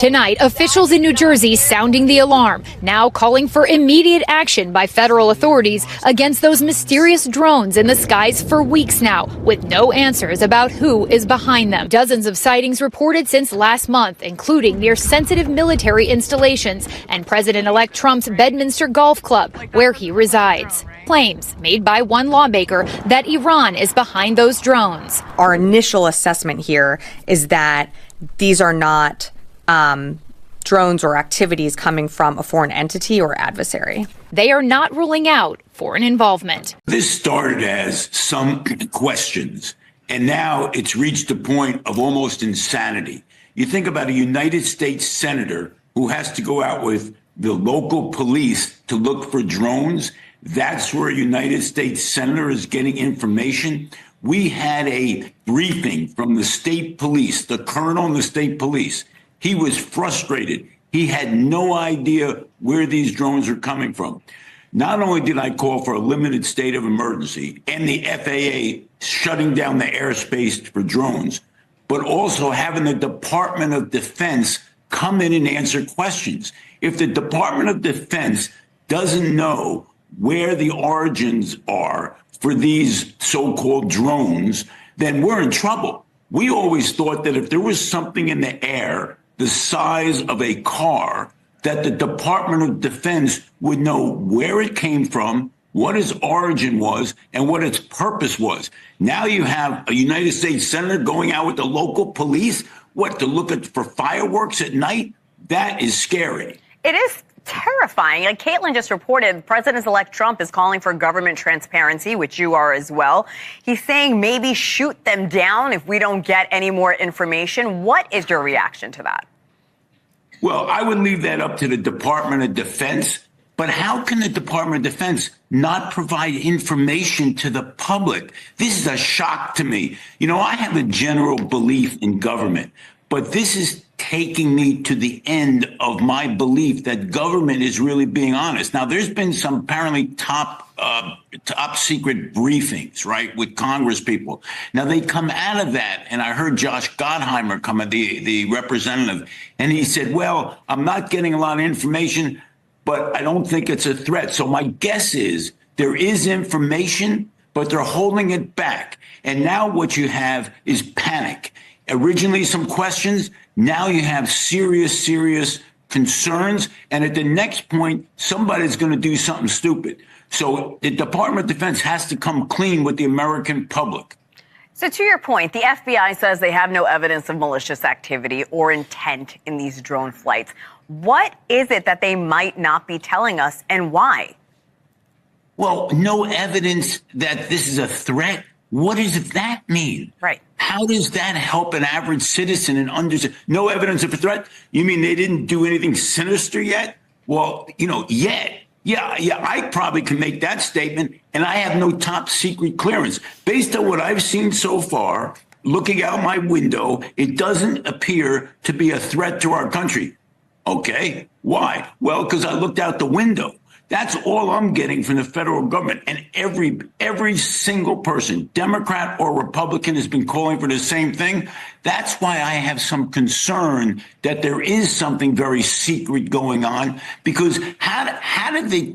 Tonight, officials in New Jersey sounding the alarm, now calling for immediate action by federal authorities against those mysterious drones in the skies for weeks now, with no answers about who is behind them. Dozens of sightings reported since last month, including near sensitive military installations and President-elect Trump's Bedminster Golf Club, where he resides. Claims made by one lawmaker that Iran is behind those drones. Our initial assessment here is that these are not drones or activities coming from a foreign entity or adversary. They are not ruling out foreign involvement. This started as some questions, and now it's reached a point of almost insanity. You think about a United States senator who has to go out with the local police to look for drones. That's where a United States senator is getting information. We had a briefing from the state police, the colonel in the state police. He was frustrated. He had no idea where these drones are coming from. Not only did I call for a limited state of emergency and the FAA shutting down the airspace for drones, but also having the Department of Defense come in and answer questions. If the Department of Defense doesn't know where the origins are for these so-called drones, then we're in trouble. We always thought that if there was something in the air the size of a car, that the Department of Defense would know where it came from, what its origin was, and what its purpose was. Now you have a United States senator going out with the local police, to look for fireworks at night? That is scary. It is terrifying. Like Caitlin just reported, President-elect Trump is calling for government transparency, which you are as well. He's saying maybe shoot them down if we don't get any more information. What is your reaction to that? Well, I would leave that up to the Department of Defense. But how can the Department of Defense not provide information to the public? This is a shock to me. You know, I have a general belief in government, but this is taking me to the end of my belief that government is really being honest. Now, there's been some apparently top secret briefings, right, with Congress people. Now, they come out of that, and I heard Josh Gottheimer come, the representative, and he said, well, I'm not getting a lot of information, but I don't think it's a threat. So my guess is there is information, but they're holding it back. And now what you have is panic. Originally some questions, now you have serious concerns. And at the next point, somebody's going to do something stupid. So the Department of Defense has to come clean with the American public. So to your point, the FBI says they have no evidence of malicious activity or intent in these drone flights. What is it that they might not be telling us, and why? Well, no evidence that this is a threat. What does that mean? Right. How does that help an average citizen and understand? No evidence of a threat? You mean they didn't do anything sinister yet? Well, yet. Yeah, I probably can make that statement, and I have no top secret clearance. Based on what I've seen so far, looking out my window, it doesn't appear to be a threat to our country. Okay, why? Well, because I looked out the window. That's all I'm getting from the federal government. And every single person, Democrat or Republican, has been calling for the same thing. That's why I have some concern that there is something very secret going on. Because how did the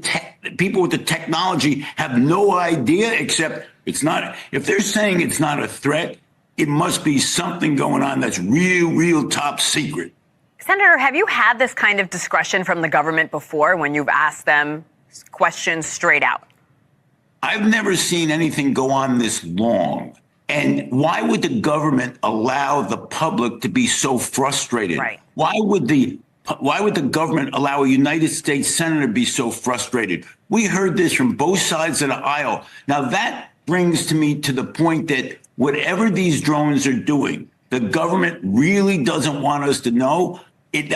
people with the technology have no idea, except it's not, if they're saying it's not a threat, it must be something going on that's real top secret. Senator, have you had this kind of discretion from the government before when you've asked them questions straight out? I've never seen anything go on this long. And why would the government allow the public to be so frustrated? Right. Why would the government allow a United States senator to be so frustrated? We heard this from both sides of the aisle. Now, that brings me to the point that whatever these drones are doing, the government really doesn't want us to know.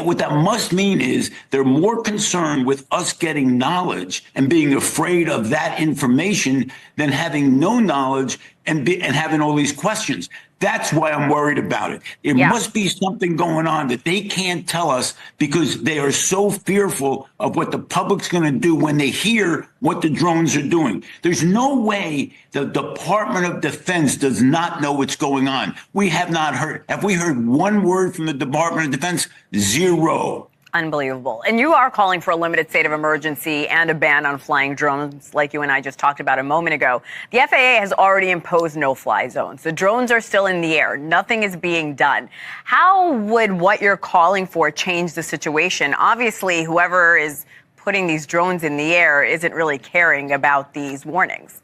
What that must mean is they're more concerned with us getting knowledge and being afraid of that information than having no knowledge and having all these questions. That's why I'm worried about it. It must be something going on that they can't tell us because they are so fearful of what the public's going to do when they hear what the drones are doing. There's no way the Department of Defense does not know what's going on. We have not heard. Have we heard one word from the Department of Defense? Zero. Unbelievable. And you are calling for a limited state of emergency and a ban on flying drones, like you and I just talked about a moment ago. The FAA has already imposed no-fly zones. The drones are still in the air. Nothing is being done. How would what you're calling for change the situation? Obviously, whoever is putting these drones in the air isn't really caring about these warnings.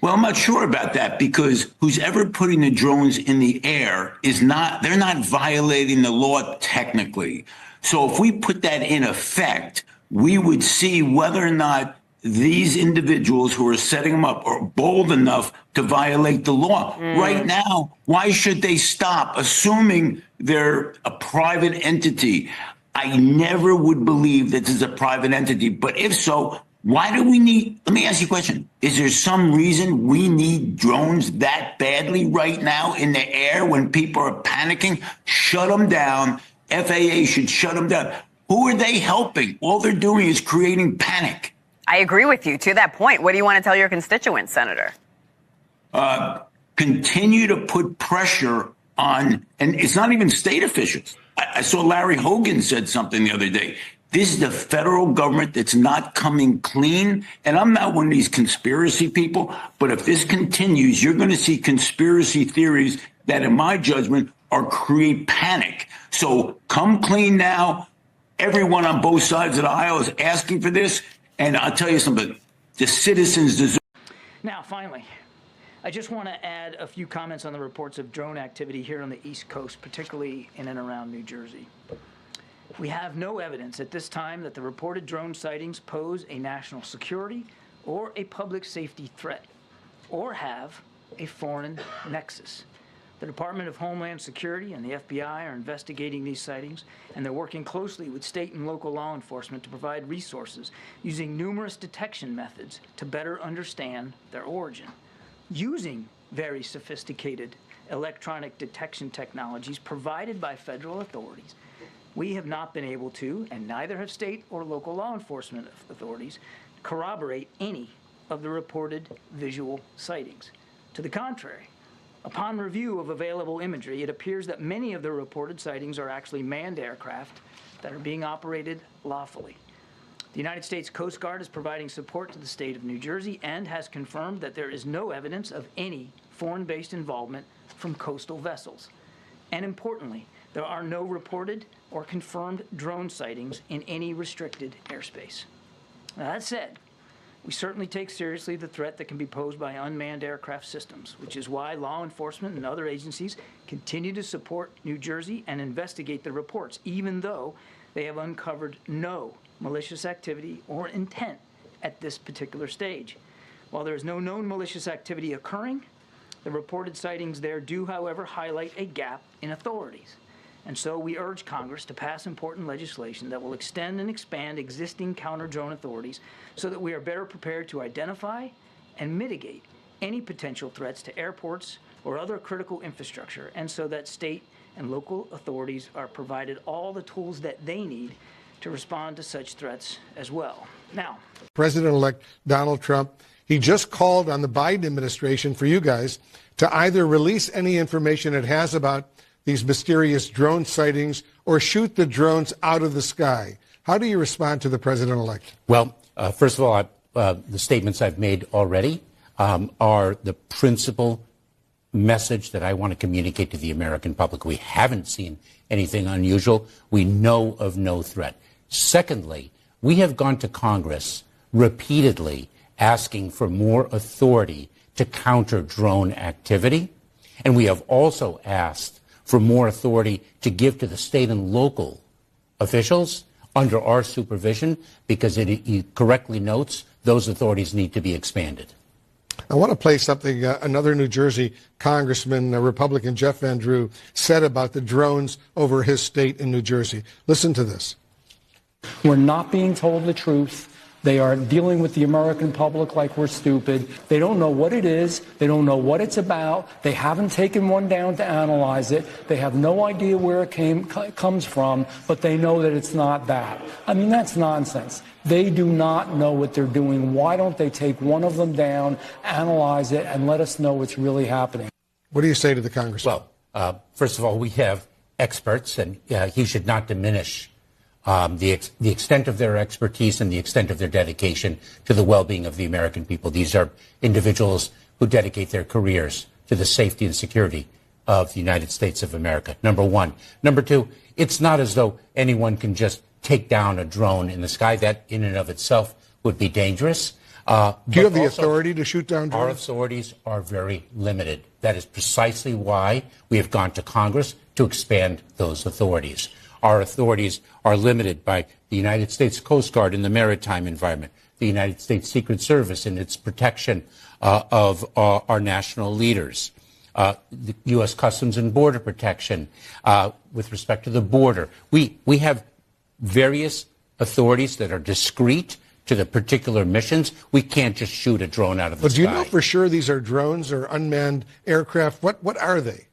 Well, I'm not sure about that because who's ever putting the drones in the air they're not violating the law technically. So if we put that in effect, we would see whether or not these individuals who are setting them up are bold enough to violate the law. Right now, why should they stop, assuming they're a private entity? I never would believe that this is a private entity, but if so, why do we need, let me ask you a question. Is there some reason we need drones that badly right now in the air when people are panicking? Shut them down. FAA should shut them down. Who are they helping? All they're doing is creating panic. I agree with you. To that point, what do you want to tell your constituents, Senator? Continue to put pressure on, and it's not even state officials. I saw Larry Hogan said something the other day. This is the federal government that's not coming clean. And I'm not one of these conspiracy people, but if this continues, you're going to see conspiracy theories that, in my judgment, create panic. So come clean now. Everyone on both sides of the aisle is asking for this. And I'll tell you something, the citizens deserve. Now, finally, I just want to add a few comments on the reports of drone activity here on the East Coast, particularly in and around New Jersey. We have no evidence at this time that the reported drone sightings pose a national security or a public safety threat or have a foreign nexus. The Department of Homeland Security and the FBI are investigating these sightings, and they're working closely with state and local law enforcement to provide resources using numerous detection methods to better understand their origin. Using very sophisticated electronic detection technologies provided by federal authorities, we have not been able to, and neither have state or local law enforcement authorities, corroborate any of the reported visual sightings. To the contrary, upon review of available imagery, it appears that many of the reported sightings are actually manned aircraft that are being operated lawfully. The United States Coast Guard is providing support to the state of New Jersey and has confirmed that there is no evidence of any foreign-based involvement from coastal vessels. And importantly, there are no reported or confirmed drone sightings in any restricted airspace. Now, that said, we certainly take seriously the threat that can be posed by unmanned aircraft systems, which is why law enforcement and other agencies continue to support New Jersey and investigate the reports, even though they have uncovered no malicious activity or intent at this particular stage. While there is no known malicious activity occurring, the reported sightings there do, however, highlight a gap in authorities. And so we urge Congress to pass important legislation that will extend and expand existing counter-drone authorities so that we are better prepared to identify and mitigate any potential threats to airports or other critical infrastructure, and so that state and local authorities are provided all the tools that they need to respond to such threats as well. Now, President-elect Donald Trump, he just called on the Biden administration for you guys to either release any information it has about these mysterious drone sightings or shoot the drones out of the sky. How do you respond to the president-elect? Well, first of all, the statements I've made already are the principal message that I want to communicate to the American public. We haven't seen anything unusual. We know of no threat. Secondly, we have gone to Congress repeatedly asking for more authority to counter drone activity. And we have also asked for more authority to give to the state and local officials under our supervision, because it correctly notes those authorities need to be expanded. I want to play something another New Jersey congressman, Republican Jeff Van Drew, said about the drones over his state in New Jersey. Listen to this. We're not being told the truth. They are dealing with the American public like we're stupid. They don't know what it is. They don't know what it's about. They haven't taken one down to analyze it. They have no idea where it comes from, but they know that it's not that. I mean, that's nonsense. They do not know what they're doing. Why don't they take one of them down, analyze it, and let us know what's really happening? What do you say to the congressman? Well, first of all, we have experts, and he should not diminish the extent of their expertise and the extent of their dedication to the well-being of the American people. These are individuals who dedicate their careers to the safety and security of the United States of America, number one. Number two, it's not as though anyone can just take down a drone in the sky. That in and of itself would be dangerous. Do you have the authority to shoot down drones? Our authorities are very limited. That is precisely why we have gone to Congress to expand those authorities. Our authorities are limited by the United States Coast Guard in the maritime environment, the United States Secret Service in its protection of our national leaders, the U.S. Customs and Border Protection with respect to the border. We have various authorities that are discrete to the particular missions. We can't just shoot a drone out of the sky. But do you know for sure these are drones or unmanned aircraft? What are they?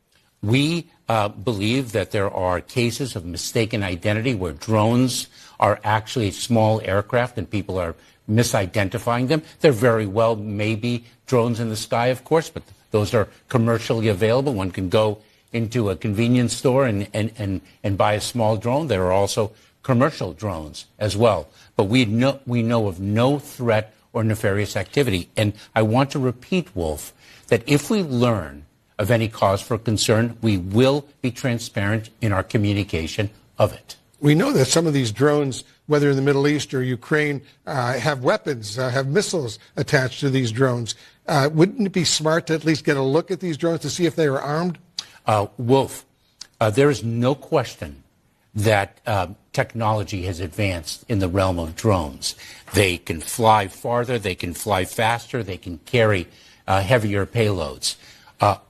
We believe that there are cases of mistaken identity where drones are actually small aircraft and people are misidentifying them. There very well may be drones in the sky, of course, but those are commercially available. One can go into a convenience store and buy a small drone. There are also commercial drones as well. But we know of no threat or nefarious activity. And I want to repeat, Wolf, that if we learn of any cause for concern, we will be transparent in our communication of it. We know that some of these drones, whether in the Middle East or Ukraine, have weapons, have missiles attached to these drones. Wouldn't it be smart to at least get a look at these drones to see if they are armed? Wolf, there is no question that technology has advanced in the realm of drones. They can fly farther, they can fly faster, they can carry heavier payloads.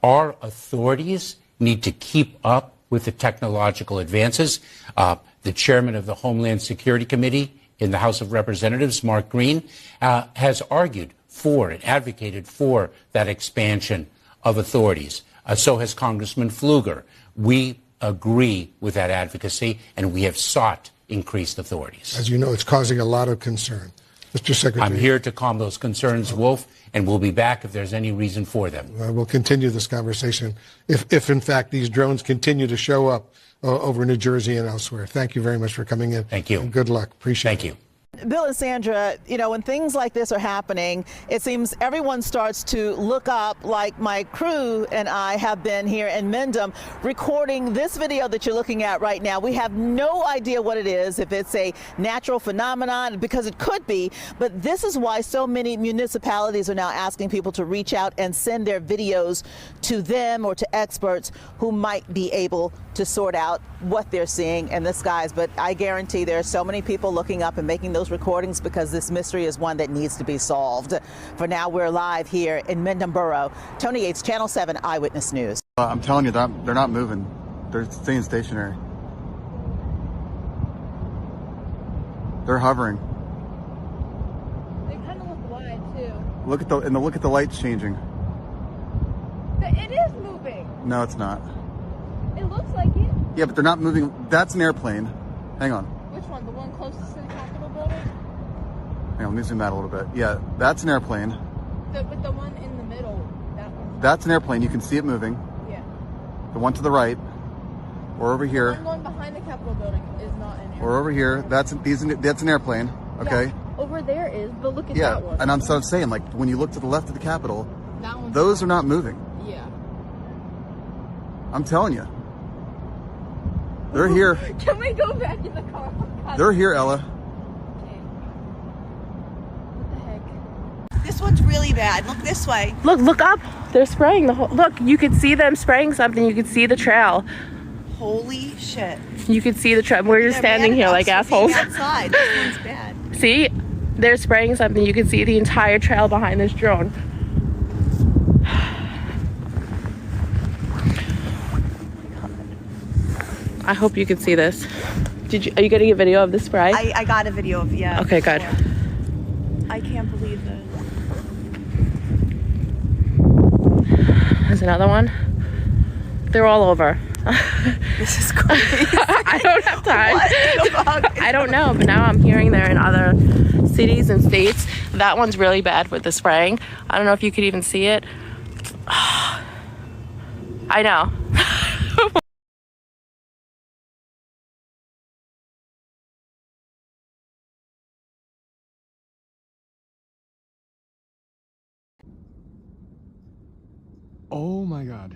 Our authorities need to keep up with the technological advances. The chairman of the Homeland Security Committee in the House of Representatives, Mark Green, has argued for and advocated for that expansion of authorities. So has Congressman Pfluger. We agree with that advocacy, and we have sought increased authorities. As you know, it's causing a lot of concern. Mr. Secretary. I'm here to calm those concerns, Wolf, and we'll be back if there's any reason for them. We'll continue this conversation if in fact, these drones continue to show up over New Jersey and elsewhere. Thank you very much for coming in. Thank you. And good luck. Appreciate it. Thank you. Bill and Sandra, you know, when things like this are happening, it seems everyone starts to look up, like my crew and I have been here in Mendham recording this video that you're looking at right now. We have no idea what it is, if it's a natural phenomenon, because it could be, but this is why so many municipalities are now asking people to reach out and send their videos to them or to experts who might be able to sort out what they're seeing in the skies. But I guarantee there are so many people looking up and making those recordings because this mystery is one that needs to be solved. For now, we're live here in Mendham Borough. Tony Yates, Channel 7 Eyewitness News. I'm telling you, that they're not moving. They're staying stationary. They're hovering. They kind of look wide too. Look at the lights changing. It is moving. No, it's not. It looks like it. Yeah, but they're not moving. That's an airplane. Hang on. Which one? The one closest to the Capitol building? Hang on, let me zoom out a little bit. Yeah, that's an airplane. With the one in the middle, that one. That's an airplane. You can see it moving. Yeah. The one to the right, or over here. The one behind the Capitol building is not an airplane. Or over here. That's an airplane. Okay. Yeah, over there is, but look at Yeah, that one. and I'm saying, like, when you look to the left of the Capitol, that one's those are not moving. Yeah. I'm telling you. They're here. Can we go back in the car? They're here, Ella. Okay. What the heck? This one's really bad. Look this way. Look up. They're spraying the whole. Look, you can see them spraying something. You can see the trail. Holy shit. You can see the trail. We're just standing here like assholes. Outside. This one's bad. See? They're spraying something. You can see the entire trail behind this drone. I hope you can see this. Are you getting a video of the spray? I got a video of, yeah. Okay, good. another one. They're all over. This is crazy. I don't have time. What the fuck? I don't know, but now I'm hearing they're in other cities and states. That one's really bad with the spraying. I don't know if you could even see it. I know. Oh my God.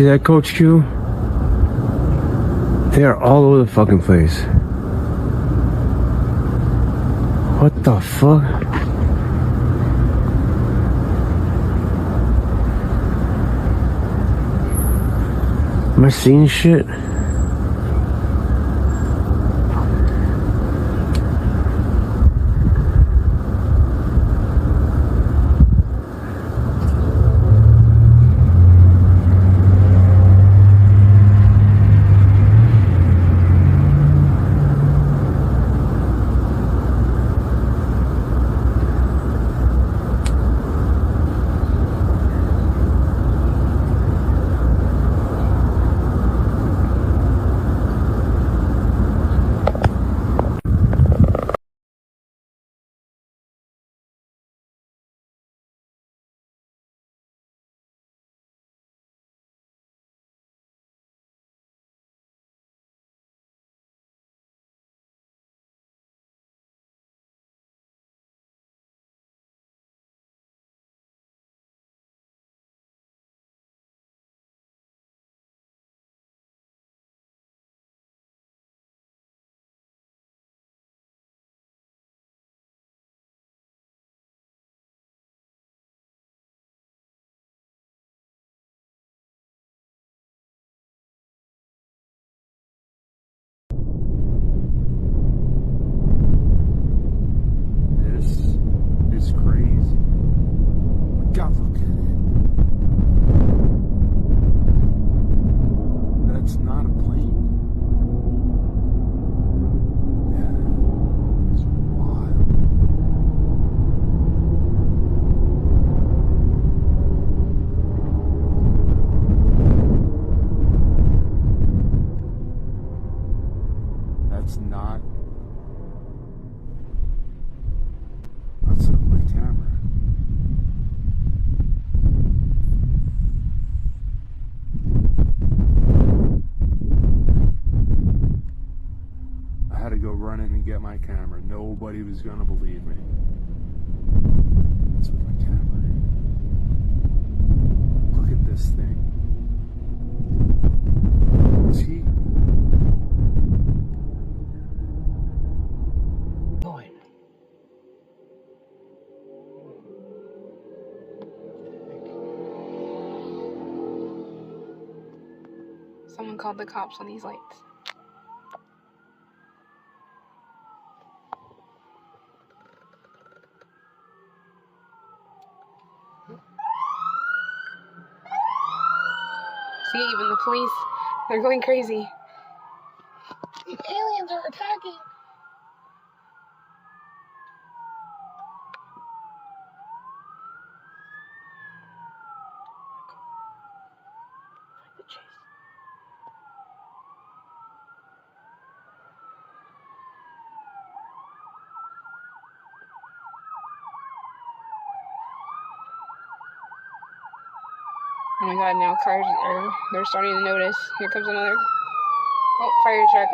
See that, Coach Q? They are all over the fucking place. What the fuck? Am I seeing shit? My camera. Nobody was gonna believe me. That's with my camera. Look at this thing. Is he? Going. Someone called the cops on these lights. See, even the police, they're going crazy. These aliens are attacking. Find the chase. Oh my god, now cars are, they're starting to notice. Here comes another, oh, fire truck.